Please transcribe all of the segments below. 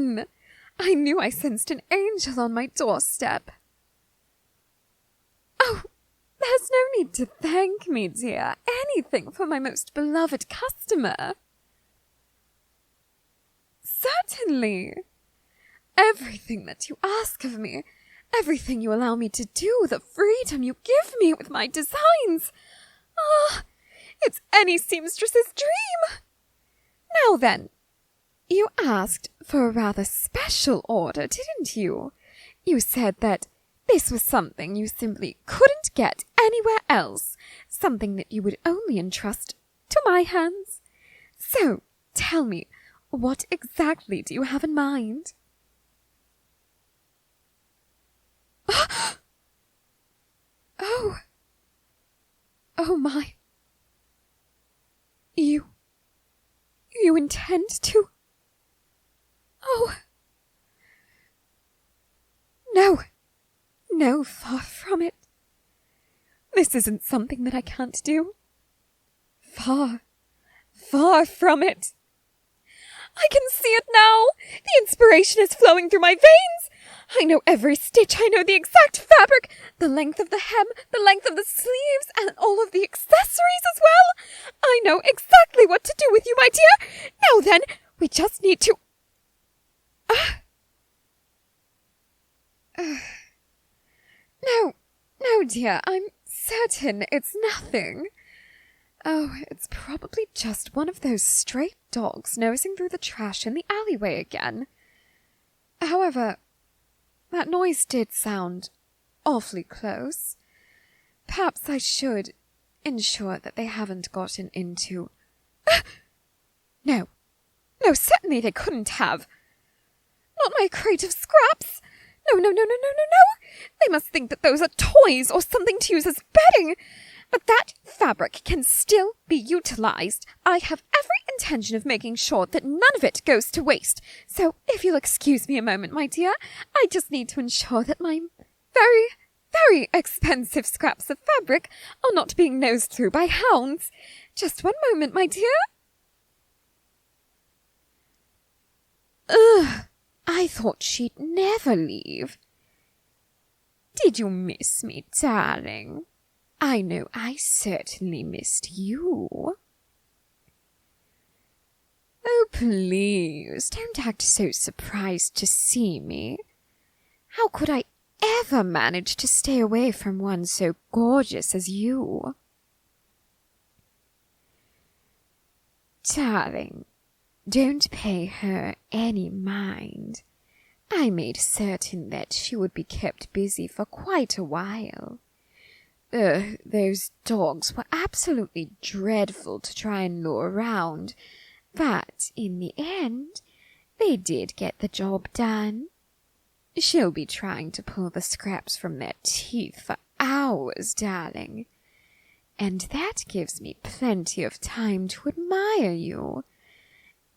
again! I knew I sensed an angel on my doorstep. Oh, there's no need to thank me, dear. Anything for my most beloved customer. Certainly. Everything that you ask of me, everything you allow me to do, the freedom you give me with my designs. Ah, it's any seamstress's dream. Now then, you asked for a rather special order, didn't you? You said that this was something you simply couldn't get anywhere else, something that you would only entrust to my hands. So, tell me, what exactly do you have in mind? Oh. Oh my. You intend to? Oh. No. No, far from it. This isn't something that I can't do. Far, far from it. I can see it now. The inspiration is flowing through my veins. I know every stitch. I know the exact fabric, the length of the hem, the length of the sleeves, and all of the accessories as well. I know exactly what to do with you, my dear. Now then, we just need to... No, dear, I'm certain it's nothing. Oh, it's probably just one of those stray dogs nosing through the trash in the alleyway again. However, that noise did sound awfully close. Perhaps I should ensure that they haven't gotten into... No, certainly they couldn't have. Not my crate of scraps. No. They must think that those are toys or something to use as bedding. But that fabric can still be utilized. I have every intention of making sure that none of it goes to waste. So, if you'll excuse me a moment, my dear, I just need to ensure that my very, very expensive scraps of fabric are not being nosed through by hounds. Just one moment, my dear. Ugh, I thought she'd never leave. Did you miss me, darling? I know I certainly missed you. Oh, please, don't act so surprised to see me. How could I ever manage to stay away from one so gorgeous as you? Darling, don't pay her any mind. I made certain that she would be kept busy for quite a while. Those dogs were absolutely dreadful to try and lure around, but in the end, they did get the job done. She'll be trying to pull the scraps from their teeth for hours, darling, and that gives me plenty of time to admire you,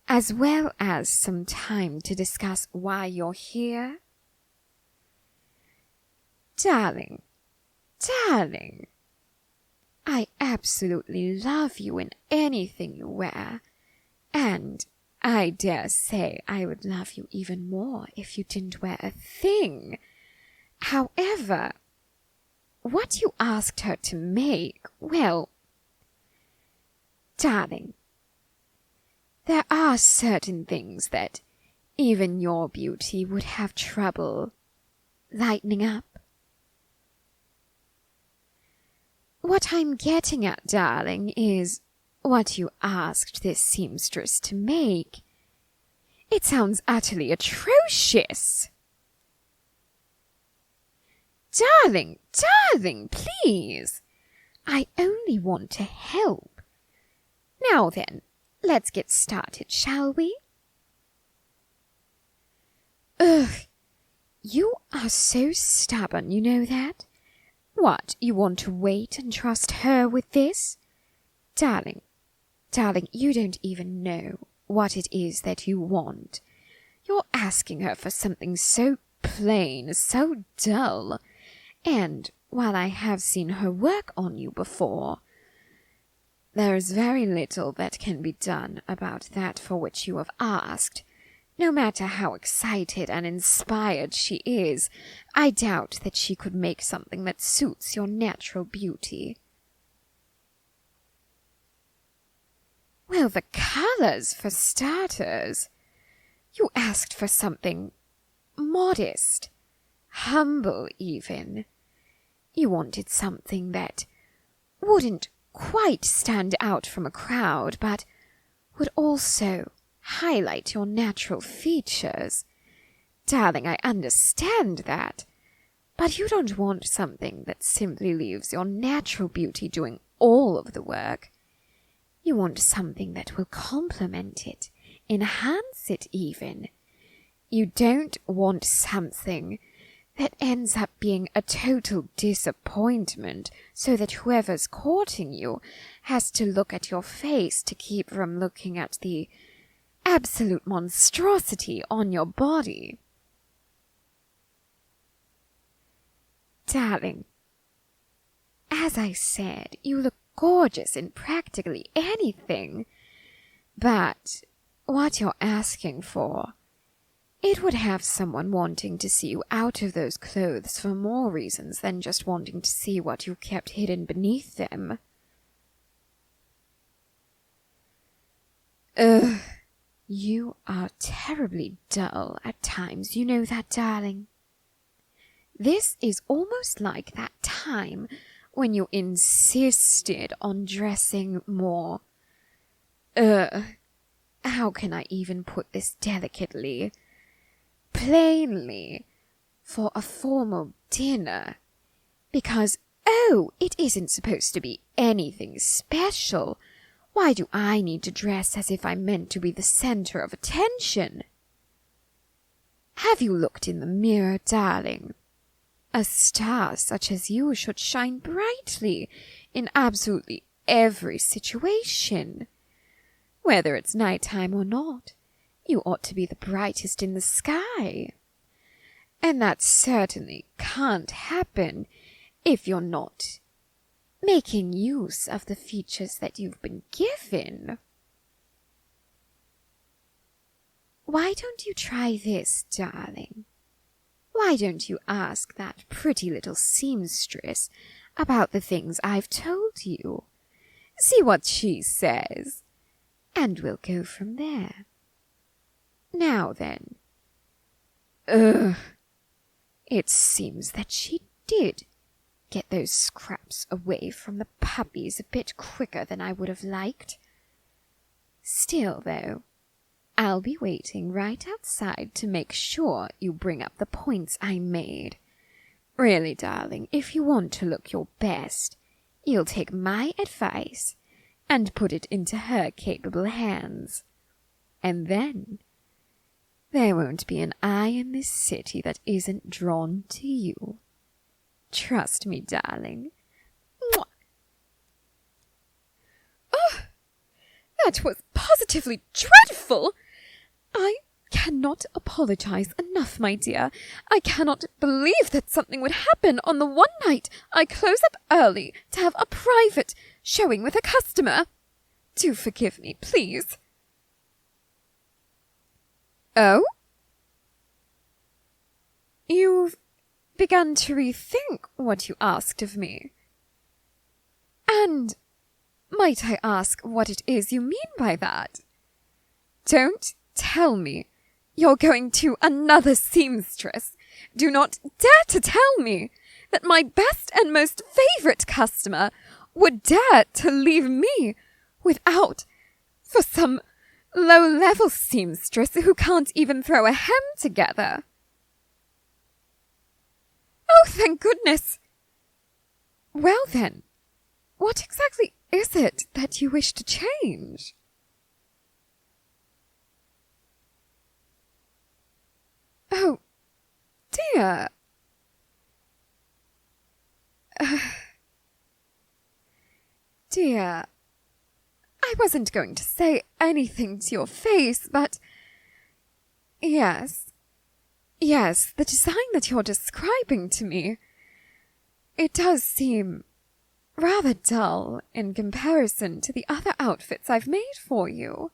as well as some time to discuss why you're here. Darling, I absolutely love you in anything you wear, and I dare say I would love you even more if you didn't wear a thing. However, what you asked her to make, well, darling, there are certain things that even your beauty would have trouble lightening up. What I'm getting at, darling, is what you asked this seamstress to make. It sounds utterly atrocious. Darling, please. I only want to help. Now then, let's get started, shall we? Ugh, you are so stubborn, you know that? What, you want to wait and trust her with this? Darling, you don't even know what it is that you want. You're asking her for something so plain, so dull, and while I have seen her work on you before, there is very little that can be done about that for which you have asked, No matter how excited and inspired she is, I doubt that she could make something that suits your natural beauty. Well, the colors, for starters. You asked for something modest, humble even. You wanted something that wouldn't quite stand out from a crowd, but would also highlight your natural features. Darling, I understand that, but you don't want something that simply leaves your natural beauty doing all of the work. You want something that will complement it, enhance it even. You don't want something that ends up being a total disappointment, so that whoever's courting you has to look at your face to keep from looking at the absolute monstrosity on your body. Darling, as I said, you look gorgeous in practically anything, but what you're asking for, it would have someone wanting to see you out of those clothes for more reasons than just wanting to see what you kept hidden beneath them. Ugh. You are terribly dull at times, you know that, darling. This is almost like that time when you insisted on dressing more. How can I even put this delicately? Plainly, for a formal dinner. Because, it isn't supposed to be anything special. Why do I need to dress as if I'm meant to be the center of attention? Have you looked in the mirror, darling? A star such as you should shine brightly in absolutely every situation. Whether it's nighttime or not, you ought to be the brightest in the sky. And that certainly can't happen if you're not making use of the features that you've been given. Why don't you try this, darling? Why don't you ask that pretty little seamstress about the things I've told you? See what she says, and we'll go from there. Now then. It seems that she did get those scraps away from the puppies a bit quicker than I would have liked. Still, though, I'll be waiting right outside to make sure you bring up the points I made. Really, darling, if you want to look your best, you'll take my advice and put it into her capable hands. And then there won't be an eye in this city that isn't drawn to you. Trust me, darling. Mwah. Oh, that was positively dreadful. I cannot apologize enough, my dear. I cannot believe that something would happen on the one night I close up early to have a private showing with a customer. Do forgive me, please. Oh? You've begun to rethink what you asked of me. And might I ask what it is you mean by that? Don't tell me you're going to another seamstress. Do not dare to tell me that my best and most favorite customer would dare to leave me without for some low-level seamstress who can't even throw a hem together. Oh, thank goodness. Well then, what exactly is it that you wish to change? Oh, dear. Dear, I wasn't going to say anything to your face, but yes, the design that you're describing to me, it does seem rather dull in comparison to the other outfits I've made for you.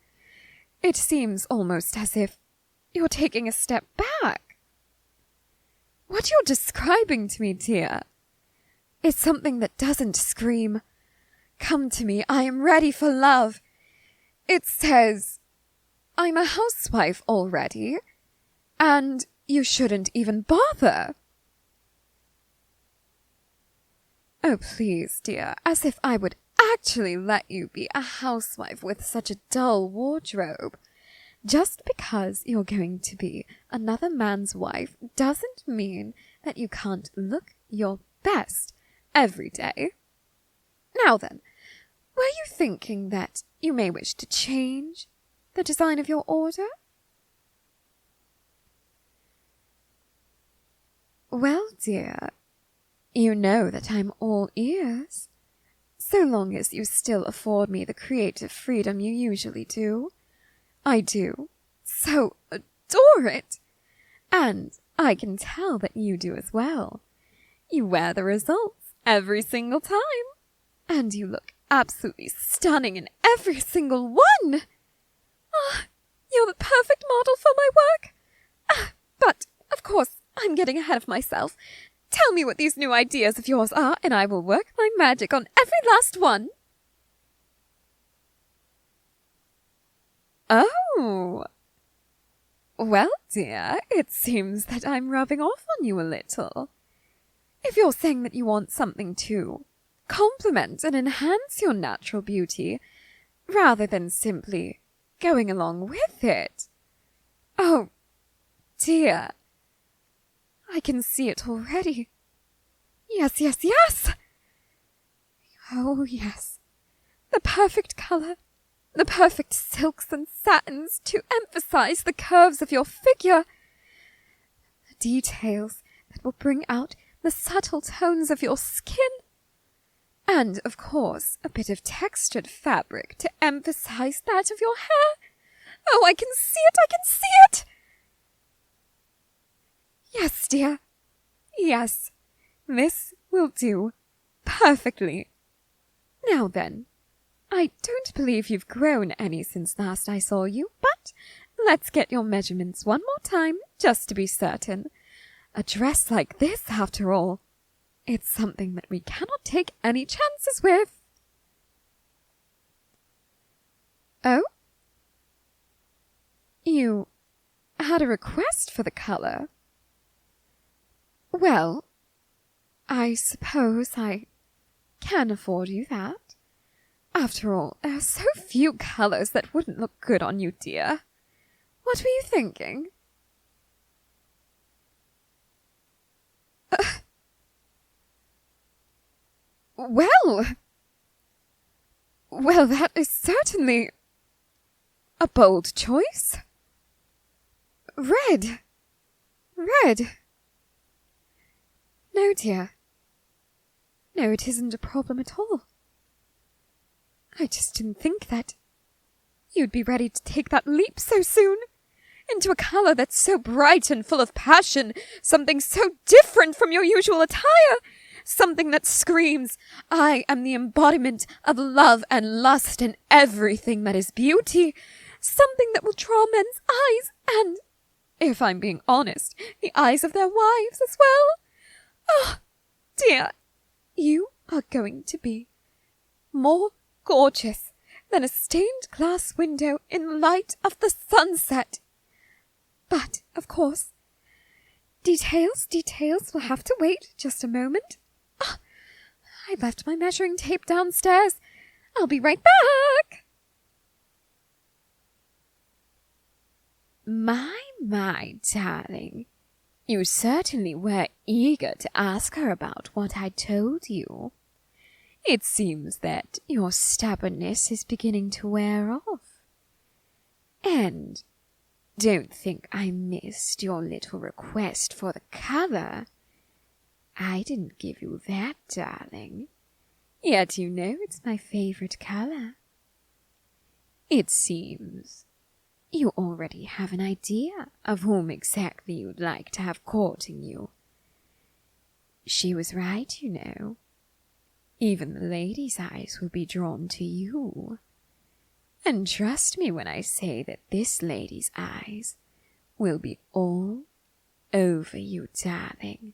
It seems almost as if you're taking a step back. What you're describing to me, dear, is something that doesn't scream, "Come to me, I am ready for love." It says, "I'm a housewife already, and you shouldn't even bother." Oh, please, dear, as if I would actually let you be a housewife with such a dull wardrobe. Just because you're going to be another man's wife doesn't mean that you can't look your best every day. Now then, were you thinking that you may wish to change the design of your order? Well, dear, you know that I'm all ears, so long as you still afford me the creative freedom you usually do. I do so adore it, and I can tell that you do as well. You wear the results every single time, and you look absolutely stunning in every single one. Ah, you're the perfect model for my work. But, of course, I'm getting ahead of myself. Tell me what these new ideas of yours are, and I will work my magic on every last one. Oh. Well, dear, it seems that I'm rubbing off on you a little. If you're saying that you want something to complement and enhance your natural beauty, rather than simply going along with it. Oh, dear, I can see it already. Yes, yes, yes! Oh, yes, the perfect colour. The perfect silks and satins to emphasize the curves of your figure. The details that will bring out the subtle tones of your skin. And, of course, a bit of textured fabric to emphasize that of your hair. Oh, I can see it, I can see it! Yes, dear. Yes, this will do perfectly. Now then, I don't believe you've grown any since last I saw you, but let's get your measurements one more time, just to be certain. A dress like this, after all, it's something that we cannot take any chances with. Oh? You had a request for the colour? Well, I suppose I can afford you that. After all, there are so few colours that wouldn't look good on you, dear. What were you thinking? Well, that is certainly a bold choice. Red. No, dear. No, it isn't a problem at all. I just didn't think that you'd be ready to take that leap so soon. Into a colour that's so bright and full of passion, something so different from your usual attire, something that screams, "I am the embodiment of love and lust and everything that is beauty," something that will draw men's eyes and, if I'm being honest, the eyes of their wives as well. Oh, dear, you are going to be more gorgeous than a stained glass window in the light of the sunset. But, of course, details will have to wait just a moment. Oh, I left my measuring tape downstairs. I'll be right back. My, darling. You certainly were eager to ask her about what I told you. It seems that your stubbornness is beginning to wear off. And don't think I missed your little request for the colour. I didn't give you that, darling. Yet you know it's my favourite colour. It seems you already have an idea of whom exactly you'd like to have courting you. She was right, you know. Even the ladies' eyes will be drawn to you. And trust me when I say that this lady's eyes will be all over you, darling.